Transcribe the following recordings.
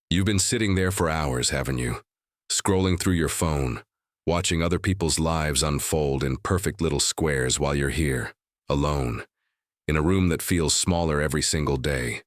You've been sitting there for hours, haven't you? Scrolling through your phone, watching other people's lives unfold in perfect little squares while you're here, alone, in a room that feels smaller every single day.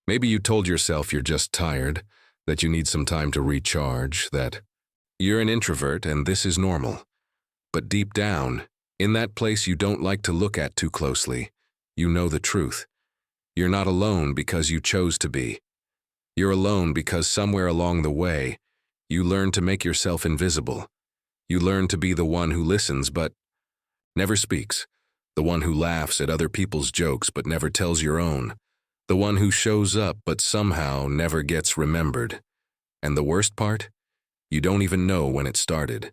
Maybe you told yourself you're just tired, that you need some time to recharge, that you're an introvert and this is normal. But deep down, in that place you don't like to look at too closely, you know the truth. You're not alone because you chose to be. You're alone because somewhere along the way, you learn to make yourself invisible. You learn to be the one who listens but never speaks, the one who laughs at other people's jokes but never tells your own, the one who shows up but somehow never gets remembered. And the worst part? You don't even know when it started.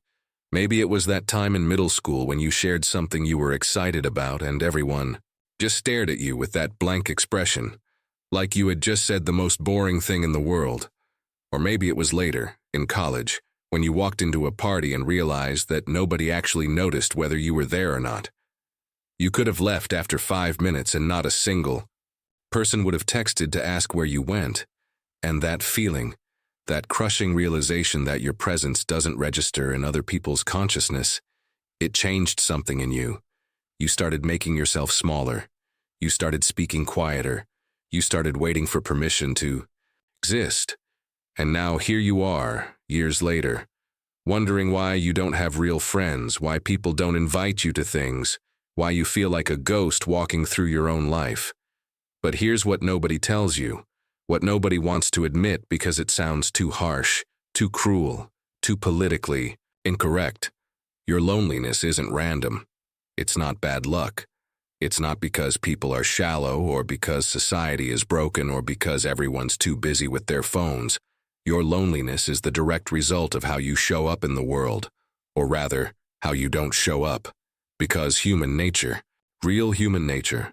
Maybe it was that time in middle school when you shared something you were excited about and everyone just stared at you with that blank expression, like you had just said the most boring thing in the world. Or maybe it was later, in college, when you walked into a party and realized that nobody actually noticed whether you were there or not. You could have left after 5 minutes and not a single person would have texted to ask where you went. And that feeling, that crushing realization that your presence doesn't register in other people's consciousness, it changed something in you. You started making yourself smaller. You started speaking quieter. You started waiting for permission to exist. And now here you are, years later, wondering why you don't have real friends, why people don't invite you to things, why you feel like a ghost walking through your own life. But here's what nobody tells you, what nobody wants to admit because it sounds too harsh, too cruel, too politically incorrect. Your loneliness isn't random. It's not bad luck. It's not because people are shallow or because society is broken or because everyone's too busy with their phones. Your loneliness is the direct result of how you show up in the world, or rather, how you don't show up. Because human nature, real human nature,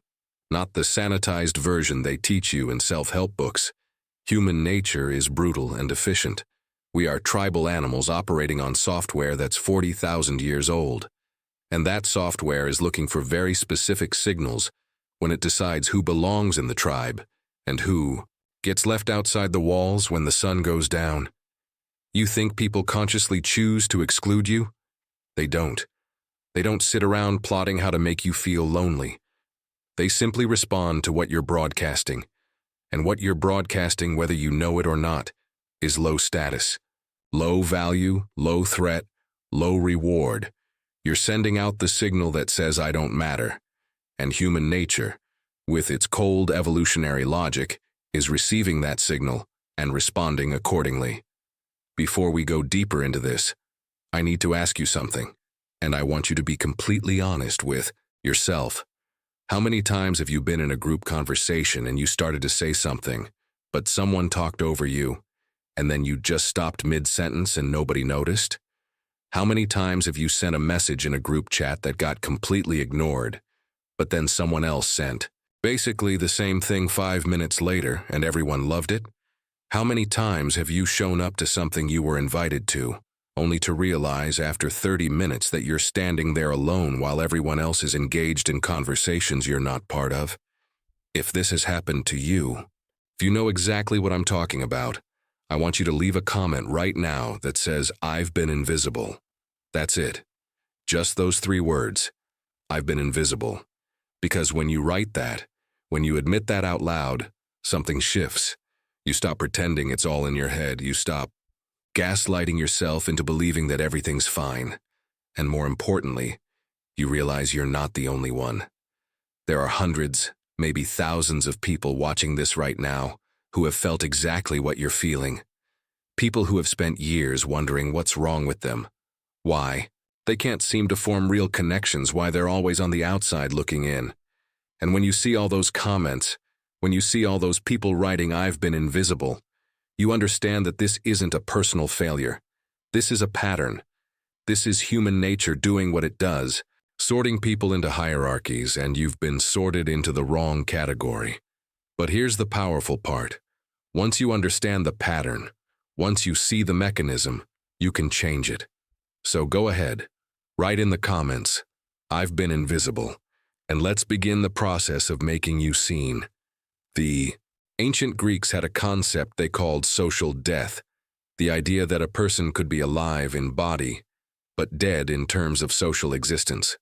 not the sanitized version they teach you in self-help books, human nature is brutal and efficient. We are tribal animals operating on software that's 40,000 years old. And that software is looking for very specific signals when it decides who belongs in the tribe and who gets left outside the walls when the sun goes down. You think people consciously choose to exclude you? They don't. They don't sit around plotting how to make you feel lonely. They simply respond to what you're broadcasting. And what you're broadcasting, whether you know it or not, is low status, low value, low threat, low reward. You're sending out the signal that says I don't matter. And human nature, with its cold evolutionary logic, is receiving that signal and responding accordingly. Before we go deeper into this, I need to ask you something, and I want you to be completely honest with yourself. How many times have you been in a group conversation and you started to say something, but someone talked over you, and then you just stopped mid-sentence and nobody noticed? How many times have you sent a message in a group chat that got completely ignored, but then someone else sent basically the same thing 5 minutes later and everyone loved it? How many times have you shown up to something you were invited to, only to realize after 30 minutes that you're standing there alone while everyone else is engaged in conversations you're not part of? If this has happened to you, if you know exactly what I'm talking about, I want you to leave a comment right now that says, I've been invisible. That's it. Just those 3 words. I've been invisible. Because when you write that, when you admit that out loud, something shifts. You stop pretending it's all in your head. You stop gaslighting yourself into believing that everything's fine. And more importantly, you realize you're not the only one. There are hundreds, maybe thousands of people watching this right now who have felt exactly what you're feeling. People who have spent years wondering what's wrong with them. Why? They can't seem to form real connections, why they're always on the outside looking in. And when you see all those comments, when you see all those people writing, I've been invisible, you understand that this isn't a personal failure. This is a pattern. This is human nature doing what it does, sorting people into hierarchies, and you've been sorted into the wrong category. But here's the powerful part. Once you understand the pattern, once you see the mechanism, you can change it. So go ahead, write in the comments, I've been invisible, and let's begin the process of making you seen. The Ancient Greeks had a concept they called social death, the idea that a person could be alive in body, but dead in terms of social existence.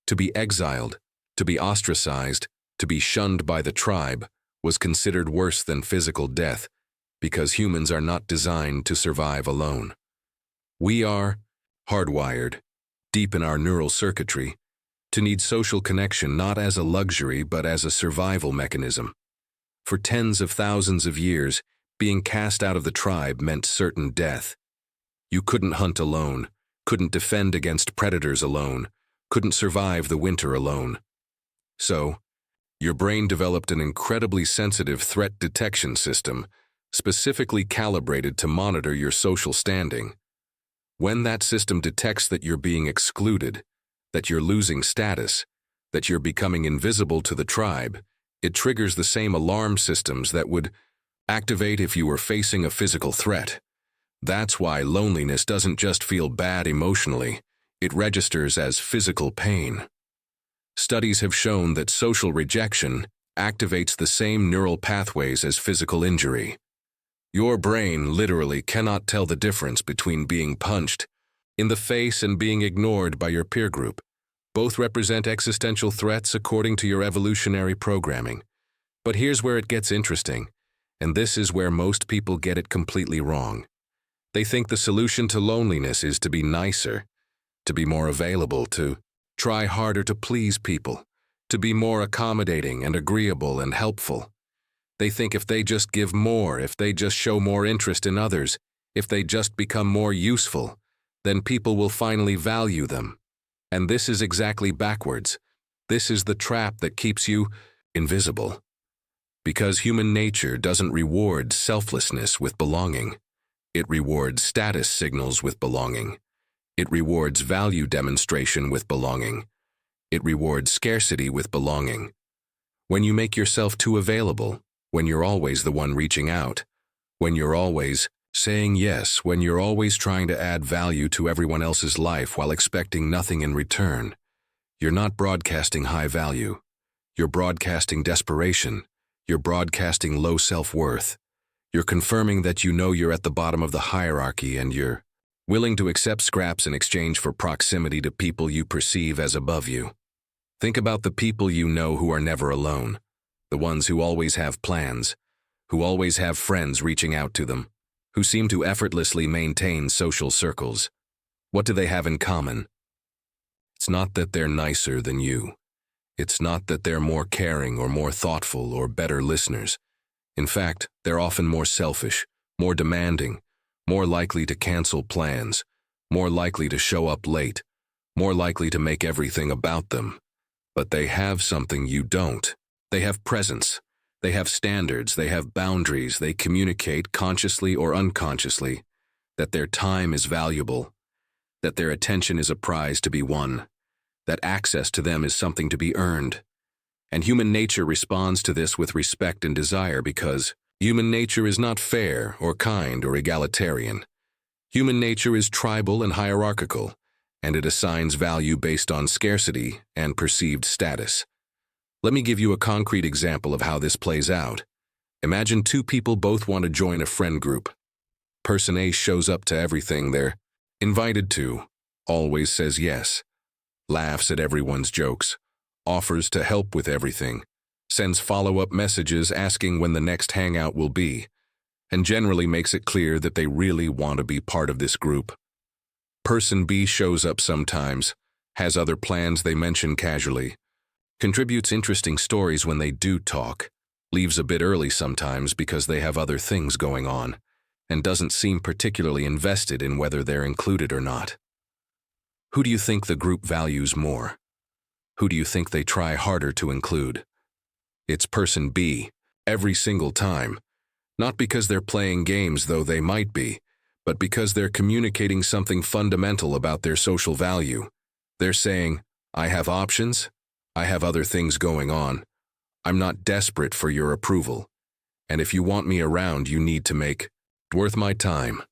To be exiled, to be ostracized, to be shunned by the tribe was considered worse than physical death because humans are not designed to survive alone. We are hardwired, deep in our neural circuitry, to need social connection not as a luxury but as a survival mechanism. For tens of thousands of years, being cast out of the tribe meant certain death. You couldn't hunt alone, couldn't defend against predators alone, couldn't survive the winter alone. So, your brain developed an incredibly sensitive threat detection system, specifically calibrated to monitor your social standing. When that system detects that you're being excluded, that you're losing status, that you're becoming invisible to the tribe, it triggers the same alarm systems that would activate if you were facing a physical threat. That's why loneliness doesn't just feel bad emotionally, it registers as physical pain. Studies have shown that social rejection activates the same neural pathways as physical injury. Your brain literally cannot tell the difference between being punched in the face and being ignored by your peer group. Both represent existential threats according to your evolutionary programming. But here's where it gets interesting, and this is where most people get it completely wrong. They think the solution to loneliness is to be nicer, to be more available, to try harder to please people, to be more accommodating and agreeable and helpful. They think if they just give more, if they just show more interest in others, if they just become more useful, then people will finally value them. And this is exactly backwards. This is the trap that keeps you invisible. Because human nature doesn't reward selflessness with belonging. It rewards status signals with belonging. It rewards value demonstration with belonging. It rewards scarcity with belonging. When you make yourself too available, when you're always the one reaching out, when you're always saying yes, when you're always trying to add value to everyone else's life while expecting nothing in return, you're not broadcasting high value. You're broadcasting desperation. You're broadcasting low self-worth. You're confirming that you know you're at the bottom of the hierarchy and you're willing to accept scraps in exchange for proximity to people you perceive as above you. Think about the people you know who are never alone, the ones who always have plans, who always have friends reaching out to them, who seem to effortlessly maintain social circles. What do they have in common? It's not that they're nicer than you. It's not that they're more caring or more thoughtful or better listeners. In fact, they're often more selfish, more demanding, more likely to cancel plans, more likely to show up late, more likely to make everything about them. But they have something you don't. They have presence. They have standards. They have boundaries. They communicate consciously or unconsciously that their time is valuable, that their attention is a prize to be won, that access to them is something to be earned. And human nature responds to this with respect and desire because human nature is not fair or kind or egalitarian. Human nature is tribal and hierarchical, and it assigns value based on scarcity and perceived status. Let me give you a concrete example of how this plays out. Imagine two people both want to join a friend group. Person A shows up to everything they're invited to, always says yes, laughs at everyone's jokes, offers to help with everything, sends follow-up messages asking when the next hangout will be, and generally makes it clear that they really want to be part of this group. Person B shows up sometimes, has other plans they mention casually, contributes interesting stories when they do talk, leaves a bit early sometimes because they have other things going on, and doesn't seem particularly invested in whether they're included or not. Who do you think the group values more? Who do you think they try harder to include? It's person B, every single time. Not because they're playing games, though they might be, but because they're communicating something fundamental about their social value. They're saying, I have options, I have other things going on, I'm not desperate for your approval, and if you want me around, you need to make it worth my time.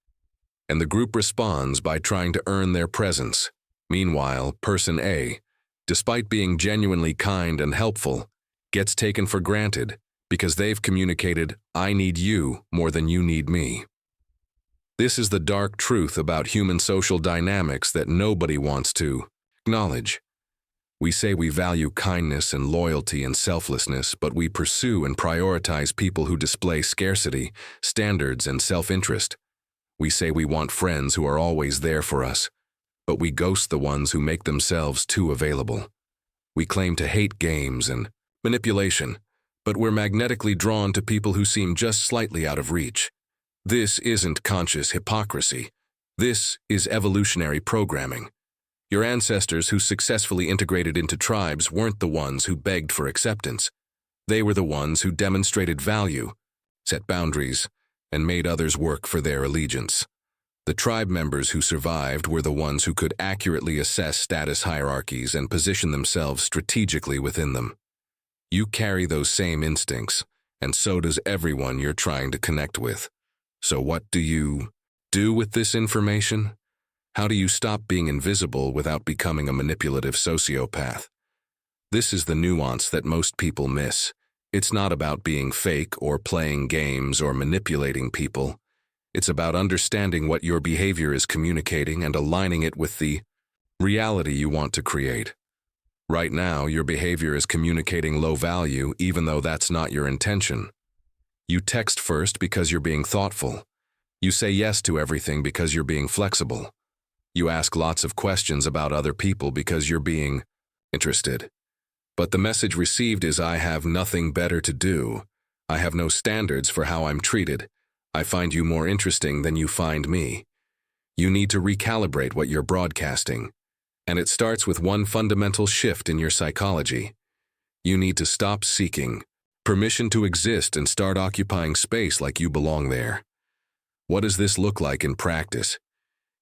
And the group responds by trying to earn their presence. Meanwhile, person A, despite being genuinely kind and helpful, gets taken for granted, because they've communicated, "I need you more than you need me." This is the dark truth about human social dynamics that nobody wants to acknowledge. We say we value kindness and loyalty and selflessness, but we pursue and prioritize people who display scarcity, standards, and self-interest. We say we want friends who are always there for us, but we ghost the ones who make themselves too available. We claim to hate games and manipulation, but we're magnetically drawn to people who seem just slightly out of reach. This isn't conscious hypocrisy. This is evolutionary programming. Your ancestors who successfully integrated into tribes weren't the ones who begged for acceptance. They were the ones who demonstrated value, set boundaries, and made others work for their allegiance. The tribe members who survived were the ones who could accurately assess status hierarchies and position themselves strategically within them. You carry those same instincts, and so does everyone you're trying to connect with. So what do you do with this information? How do you stop being invisible without becoming a manipulative sociopath? This is the nuance that most people miss. It's not about being fake or playing games or manipulating people. It's about understanding what your behavior is communicating and aligning it with the reality you want to create. Right now, your behavior is communicating low value even though that's not your intention. You text first because you're being thoughtful. You say yes to everything because you're being flexible. You ask lots of questions about other people because you're being interested. But the message received is, "I have nothing better to do. I have no standards for how I'm treated. I find you more interesting than you find me." You need to recalibrate what you're broadcasting. And it starts with one fundamental shift in your psychology. You need to stop seeking permission to exist and start occupying space like you belong there. What does this look like in practice?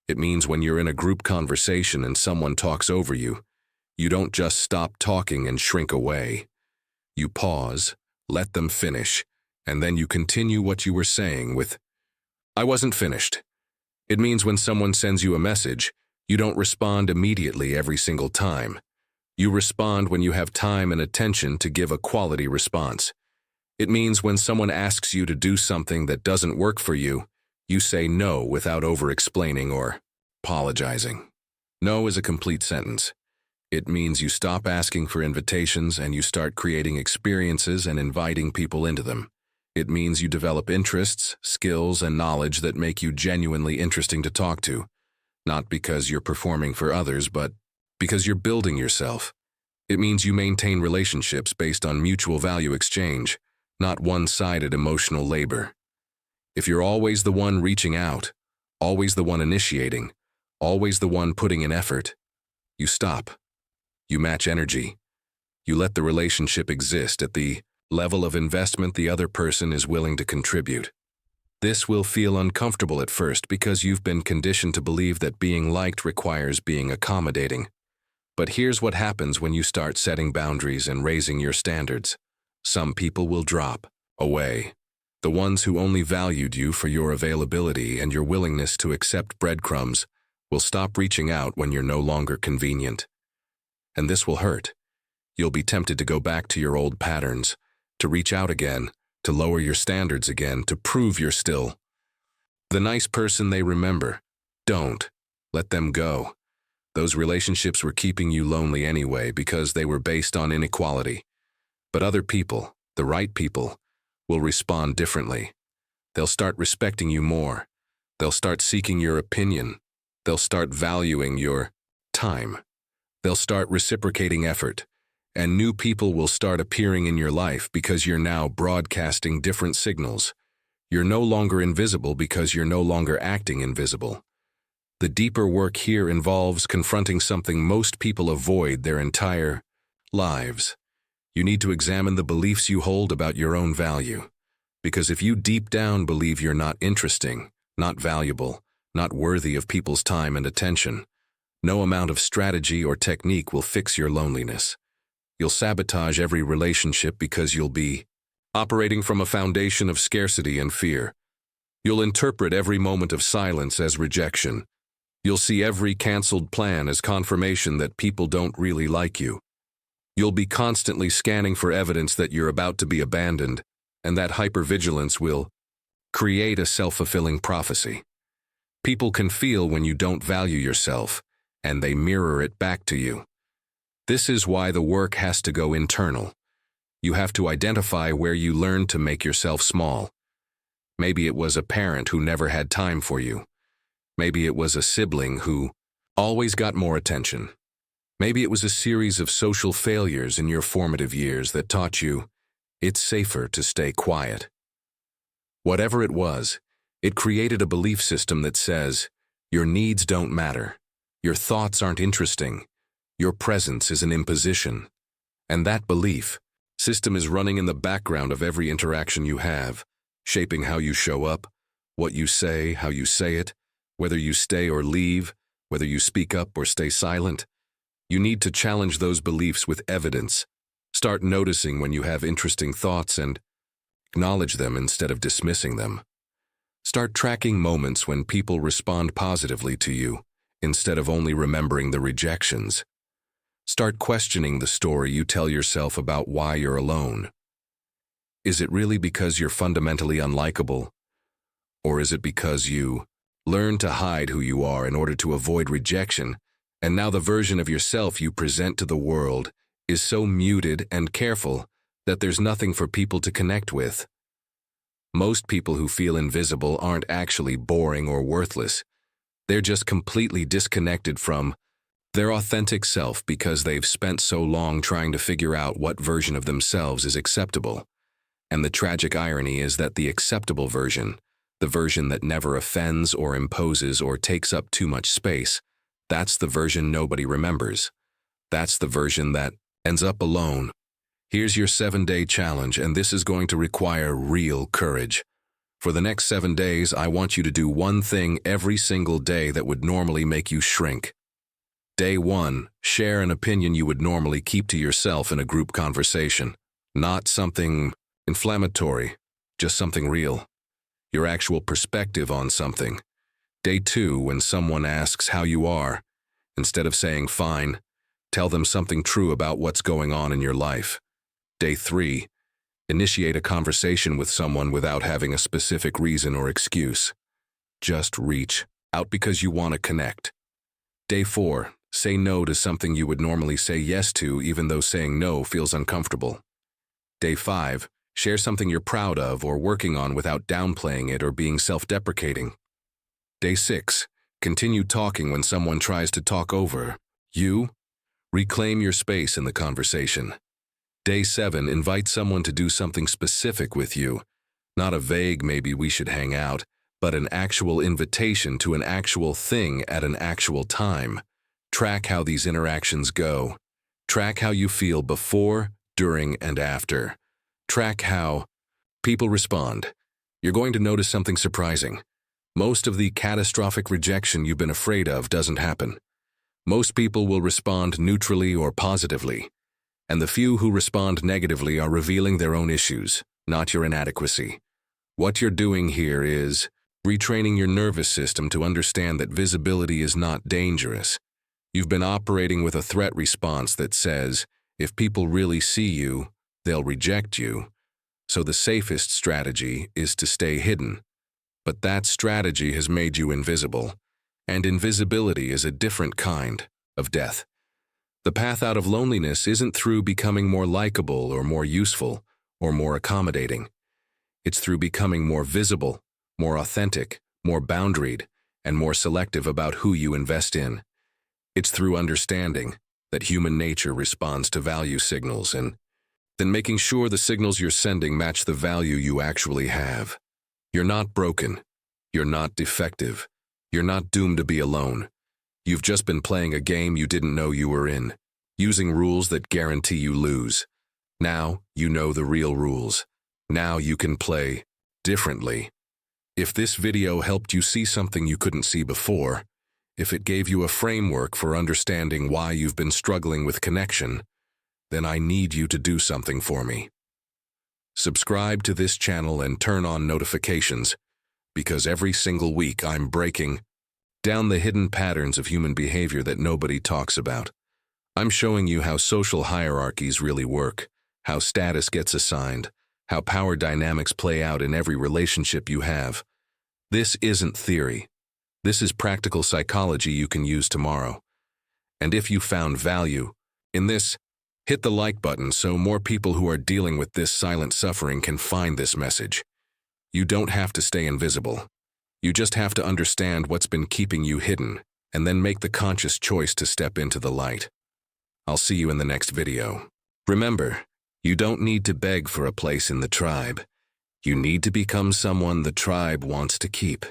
It means when you're in a group conversation and someone talks over you, you don't just stop talking and shrink away. You pause, let them finish, and then you continue what you were saying with, "I wasn't finished." It means when someone sends you a message, you don't respond immediately every single time. You respond when you have time and attention to give a quality response. It means when someone asks you to do something that doesn't work for you, you say no without over-explaining or apologizing. No is a complete sentence. It means you stop asking for invitations and you start creating experiences and inviting people into them. It means you develop interests, skills, and knowledge that make you genuinely interesting to talk to, not because you're performing for others, but because you're building yourself. It means you maintain relationships based on mutual value exchange, not one-sided emotional labor. If you're always the one reaching out, always the one initiating, always the one putting in effort, you stop. You match energy. You let the relationship exist at the level of investment the other person is willing to contribute. This will feel uncomfortable at first because you've been conditioned to believe that being liked requires being accommodating. But here's what happens when you start setting boundaries and raising your standards. Some people will drop away. The ones who only valued you for your availability and your willingness to accept breadcrumbs will stop reaching out when you're no longer convenient. And this will hurt. You'll be tempted to go back to your old patterns, to reach out again, to lower your standards again, to prove you're still the nice person they remember. Don't let them go. Those relationships were keeping you lonely anyway because they were based on inequality. But other people, the right people, will respond differently. They'll start respecting you more. They'll start seeking your opinion. They'll start valuing your time. They'll start reciprocating effort. And new people will start appearing in your life because you're now broadcasting different signals. You're no longer invisible because you're no longer acting invisible. The deeper work here involves confronting something most people avoid their entire lives. You need to examine the beliefs you hold about your own value. Because if you deep down believe you're not interesting, not valuable, not worthy of people's time and attention, no amount of strategy or technique will fix your loneliness. You'll sabotage every relationship because you'll be operating from a foundation of scarcity and fear. You'll interpret every moment of silence as rejection. You'll see every canceled plan as confirmation that people don't really like you. You'll be constantly scanning for evidence that you're about to be abandoned, And that hypervigilance will create a self-fulfilling prophecy. People can feel when you don't value yourself, and they mirror it back to you. This is why the work has to go internal. You have to identify where you learned to make yourself small. Maybe it was a parent who never had time for you. Maybe it was a sibling who always got more attention. Maybe it was a series of social failures in your formative years that taught you it's safer to stay quiet. Whatever it was, it created a belief system that says, your needs don't matter, your thoughts aren't interesting, your presence is an imposition. And that belief system is running in the background of every interaction you have, shaping how you show up, what you say, how you say it, whether you stay or leave, whether you speak up or stay silent. You need to challenge those beliefs with evidence. Start noticing when you have interesting thoughts and acknowledge them instead of dismissing them. Start tracking moments when people respond positively to you instead of only remembering the rejections. Start questioning the story you tell yourself about why you're alone. Is it really because you're fundamentally unlikable? Or is it because you learn to hide who you are in order to avoid rejection, and now the version of yourself you present to the world is so muted and careful that there's nothing for people to connect with? Most people who feel invisible aren't actually boring or worthless. They're just completely disconnected from their authentic self because they've spent so long trying to figure out what version of themselves is acceptable. And the tragic irony is that the acceptable version, the version that never offends or imposes or takes up too much space, that's the version nobody remembers. That's the version that ends up alone. Here's your 7-day challenge, and this is going to require real courage. For the next 7 days, I want you to do one thing every single day that would normally make you shrink. Day 1, share an opinion you would normally keep to yourself in a group conversation. Not something inflammatory, just something real. Your actual perspective on something. Day 2, when someone asks how you are, instead of saying fine, tell them something true about what's going on in your life. Day 3, initiate a conversation with someone without having a specific reason or excuse. Just reach out because you want to connect. Day 4, say no to something you would normally say yes to even though saying no feels uncomfortable. Day 5, share something you're proud of or working on without downplaying it or being self-deprecating. Day 6, continue talking when someone tries to talk over you. Reclaim your space in the conversation. Day 7, invite someone to do something specific with you. Not a vague maybe we should hang out, but an actual invitation to an actual thing at an actual time. Track how these interactions go. Track how you feel before, during, and after. Track how people respond. You're going to notice something surprising. Most of the catastrophic rejection you've been afraid of doesn't happen. Most people will respond neutrally or positively. And the few who respond negatively are revealing their own issues, not your inadequacy. What you're doing here is retraining your nervous system to understand that visibility is not dangerous. You've been operating with a threat response that says, if people really see you, they'll reject you. So the safest strategy is to stay hidden. But that strategy has made you invisible. And invisibility is a different kind of death. The path out of loneliness isn't through becoming more likable or more useful or more accommodating. It's through becoming more visible, more authentic, more boundaried, and more selective about who you invest in. It's through understanding that human nature responds to value signals and then making sure the signals you're sending match the value you actually have. You're not broken. You're not defective. You're not doomed to be alone. You've just been playing a game you didn't know you were in, using rules that guarantee you lose. Now you know the real rules. Now you can play differently. If this video helped you see something you couldn't see before, if it gave you a framework for understanding why you've been struggling with connection, then I need you to do something for me. Subscribe to this channel and turn on notifications, because every single week I'm breaking down the hidden patterns of human behavior that nobody talks about. I'm showing you how social hierarchies really work, how status gets assigned, how power dynamics play out in every relationship you have. This isn't theory. This is practical psychology you can use tomorrow. And if you found value in this, hit the like button so more people who are dealing with this silent suffering can find this message. You don't have to stay invisible. You just have to understand what's been keeping you hidden, and then make the conscious choice to step into the light. I'll see you in the next video. Remember, you don't need to beg for a place in the tribe. You need to become someone the tribe wants to keep.